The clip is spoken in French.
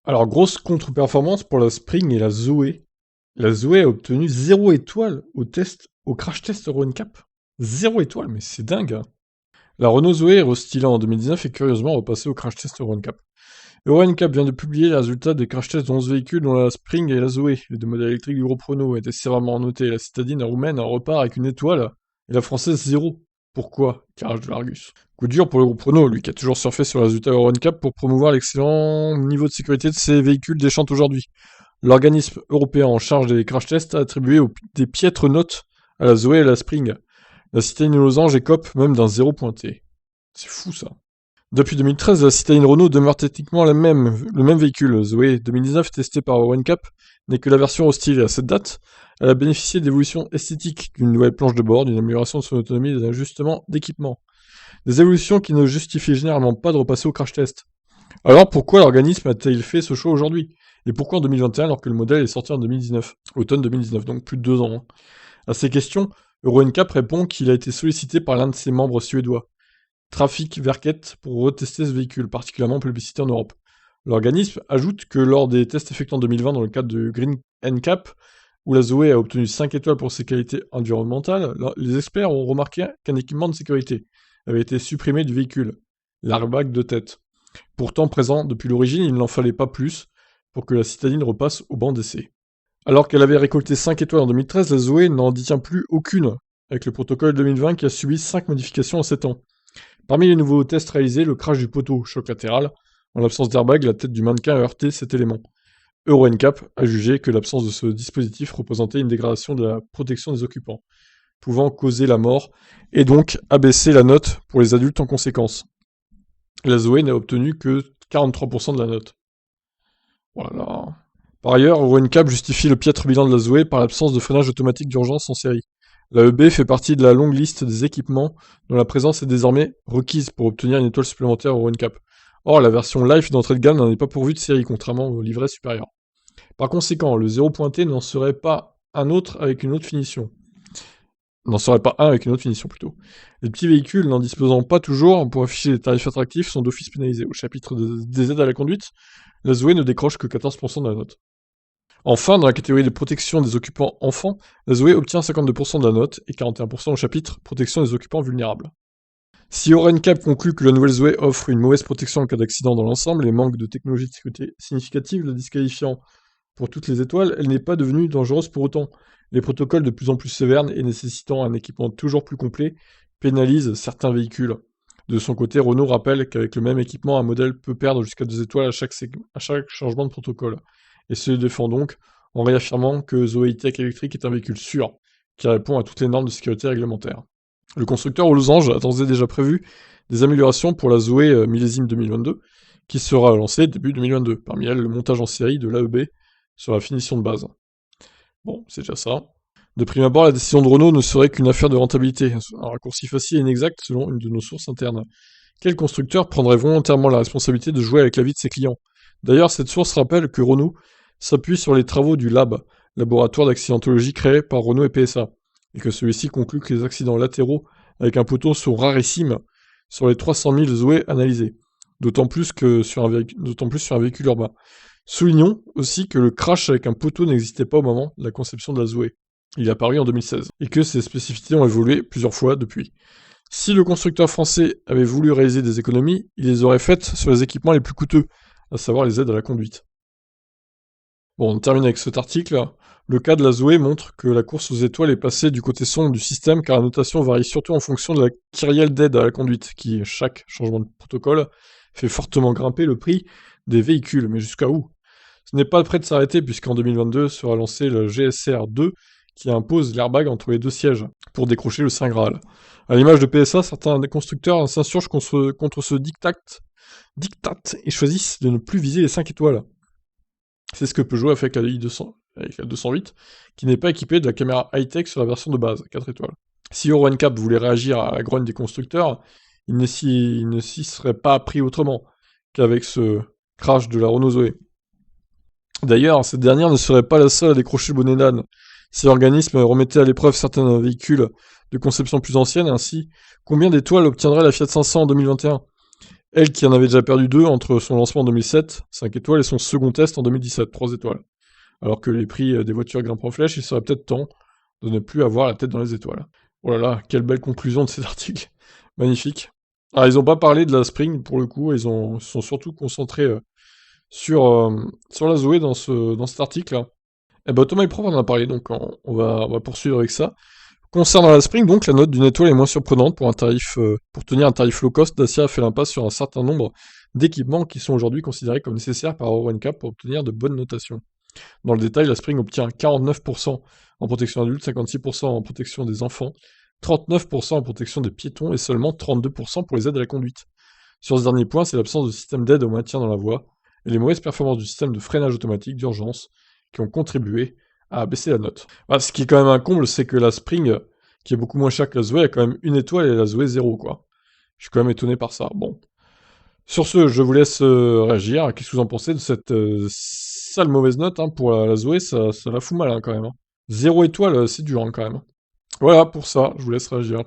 Alors, grosse contre-performance pour la Spring et la Zoé. La Zoé a obtenu 0 étoile au crash test Euro NCAP. 0 étoile, mais c'est dingue, hein. La Renault Zoé est restylée en 2019 et curieusement repassée au crash test Euro NCAP. Euro NCAP vient de publier les résultats des crash tests d'11 véhicules dont la Spring et la Zoé. Les deux modèles électriques du groupe Renault étaient sévèrement notés. La citadine roumaine en repart avec une étoile et la française 0. Pourquoi? Carrage de l'Argus. Coup dur pour le groupe Renault, lui qui a toujours surfé sur les résultats Euro NCAP pour promouvoir l'excellent niveau de sécurité de ses véhicules déchante aujourd'hui. L'organisme européen en charge des crash tests a attribué des piètres notes à la Zoé et à la Spring. La citadine de Losange écope même d'un 0 pointé. C'est fou ça. Depuis 2013, la citadine Renault demeure techniquement le même véhicule. Zoé 2019, testé par Euro NCAP, n'est que la version hostile. À cette date, elle a bénéficié d'évolutions esthétiques, d'une nouvelle planche de bord, d'une amélioration de son autonomie et d'un ajustement d'équipement. Des évolutions qui ne justifient généralement pas de repasser au crash test. Alors pourquoi l'organisme a-t-il fait ce choix aujourd'hui? Et pourquoi en 2021 alors que le modèle est sorti en 2019? Automne 2019, donc plus de 2 ans, hein. À ces questions, Euro NCAP répond qu'il a été sollicité par l'un de ses membres suédois, Traffic Verket, pour retester ce véhicule, particulièrement publicité en Europe. L'organisme ajoute que lors des tests effectués en 2020 dans le cadre du Green NCAP, où la Zoé a obtenu 5 étoiles pour ses qualités environnementales, les experts ont remarqué qu'un équipement de sécurité avait été supprimé du véhicule, l'airbag de tête. Pourtant présent depuis l'origine, il n'en fallait pas plus pour que la citadine repasse au banc d'essai. Alors qu'elle avait récolté 5 étoiles en 2013, la Zoé n'en détient plus aucune, avec le protocole 2020 qui a subi 5 modifications en 7 ans. Parmi les nouveaux tests réalisés, le crash du poteau, choc latéral. En l'absence d'airbag, la tête du mannequin a heurté cet élément. Euro NCAP a jugé que l'absence de ce dispositif représentait une dégradation de la protection des occupants, pouvant causer la mort, et donc abaisser la note pour les adultes en conséquence. La Zoé n'a obtenu que 43% de la note. Voilà. Par ailleurs, Euro NCAP justifie le piètre bilan de la Zoé par l'absence de freinage automatique d'urgence en série. La EB fait partie de la longue liste des équipements dont la présence est désormais requise pour obtenir une étoile supplémentaire Euro NCAP. Or, la version Life d'entrée de gamme n'en est pas pourvue de série, contrairement au livret supérieur. Par conséquent, le 0 pointé n'en serait pas un autre avec une autre finition. N'en serait pas un avec une autre finition plutôt. Les petits véhicules n'en disposant pas toujours pour afficher des tarifs attractifs sont d'office pénalisés. Au chapitre des aides à la conduite, la Zoé ne décroche que 14% de la note. Enfin, dans la catégorie de protection des occupants enfants, la Zoé obtient 52% de la note et 41% au chapitre protection des occupants vulnérables. Si Euro NCAP conclut que la nouvelle Zoé offre une mauvaise protection en cas d'accident dans l'ensemble et manque de technologie de sécurité significative, la disqualifiant pour toutes les étoiles, elle n'est pas devenue dangereuse pour autant. Les protocoles de plus en plus sévères et nécessitant un équipement toujours plus complet pénalisent certains véhicules. De son côté, Renault rappelle qu'avec le même équipement, un modèle peut perdre jusqu'à 2 étoiles à chaque changement de protocole, et se défend donc en réaffirmant que Zoé E-Tech électrique est un véhicule sûr, qui répond à toutes les normes de sécurité réglementaires. Le constructeur aux losanges a d'ores et déjà prévu des améliorations pour la Zoé millésime 2022, qui sera lancée début 2022, parmi elles le montage en série de l'AEB sur la finition de base. Bon, c'est déjà ça. De prime abord, la décision de Renault ne serait qu'une affaire de rentabilité, un raccourci facile et inexact selon une de nos sources internes. Quel constructeur prendrait volontairement la responsabilité de jouer avec la vie de ses clients? D'ailleurs, cette source rappelle que Renault s'appuie sur les travaux du LAB, laboratoire d'accidentologie créé par Renault et PSA, et que celui-ci conclut que les accidents latéraux avec un poteau sont rarissimes sur les 300 000 Zoé analysés, d'autant plus sur un véhicule urbain. Soulignons aussi que le crash avec un poteau n'existait pas au moment de la conception de la Zoé. Il est apparu en 2016, et que ses spécificités ont évolué plusieurs fois depuis. Si le constructeur français avait voulu réaliser des économies, il les aurait faites sur les équipements les plus coûteux, à savoir les aides à la conduite. Bon, on termine avec cet article. Le cas de la Zoé montre que la course aux étoiles est passée du côté sombre du système car la notation varie surtout en fonction de la kyrielle d'aide à la conduite, qui, chaque changement de protocole, fait fortement grimper le prix des véhicules. Mais jusqu'à où? Ce n'est pas prêt de s'arrêter puisqu'en 2022 sera lancé le GSR2 qui impose l'airbag entre les deux sièges pour décrocher le Saint Graal. À l'image de PSA, certains constructeurs s'insurgent contre ce diktat et choisissent de ne plus viser les 5 étoiles. C'est ce que peut jouer avec la avec la 208, qui n'est pas équipée de la caméra high-tech sur la version de base, 4 étoiles. Si Euro NCAP voulait réagir à la grogne des constructeurs, il ne s'y serait pas pris autrement qu'avec ce crash de la Renault Zoé. D'ailleurs, cette dernière ne serait pas la seule à décrocher le bonnet d'âne. Si l'organisme remettait à l'épreuve certains véhicules de conception plus ancienne, ainsi, combien d'étoiles obtiendrait la Fiat 500 en 2021? Elle qui en avait déjà perdu 2 entre son lancement en 2007, 5 étoiles, et son second test en 2017, 3 étoiles. Alors que les prix des voitures grimpent en flèche, il serait peut-être temps de ne plus avoir la tête dans les étoiles. Oh là là, quelle belle conclusion de cet article. Magnifique. Alors, ils n'ont pas parlé de la Spring, pour le coup, ils se sont surtout concentrés sur la Zoé dans cet article-là. Et bah, Thomas et Prof en a parlé, donc on va poursuivre avec ça. Concernant la Spring, donc, la note d'une étoile est moins surprenante pour tenir un tarif low cost. Dacia a fait l'impasse sur un certain nombre d'équipements qui sont aujourd'hui considérés comme nécessaires par Euro NCAP pour obtenir de bonnes notations. Dans le détail, la Spring obtient 49% en protection adulte, 56% en protection des enfants, 39% en protection des piétons et seulement 32% pour les aides à la conduite. Sur ce dernier point, c'est l'absence de système d'aide au maintien dans la voie et les mauvaises performances du système de freinage automatique d'urgence qui ont contribué à baisser la note. Bah, ce qui est quand même un comble, c'est que la Spring, qui est beaucoup moins chère que la Zoé, a quand même une étoile et la Zoé 0, quoi. Je suis quand même étonné par ça. Bon. Sur ce, je vous laisse réagir. Qu'est-ce que vous en pensez de cette sale mauvaise note hein, pour la Zoé, ça la fout mal hein, quand même. Hein. 0 étoile, c'est dur hein, quand même. Voilà pour ça, je vous laisse réagir. Ciao.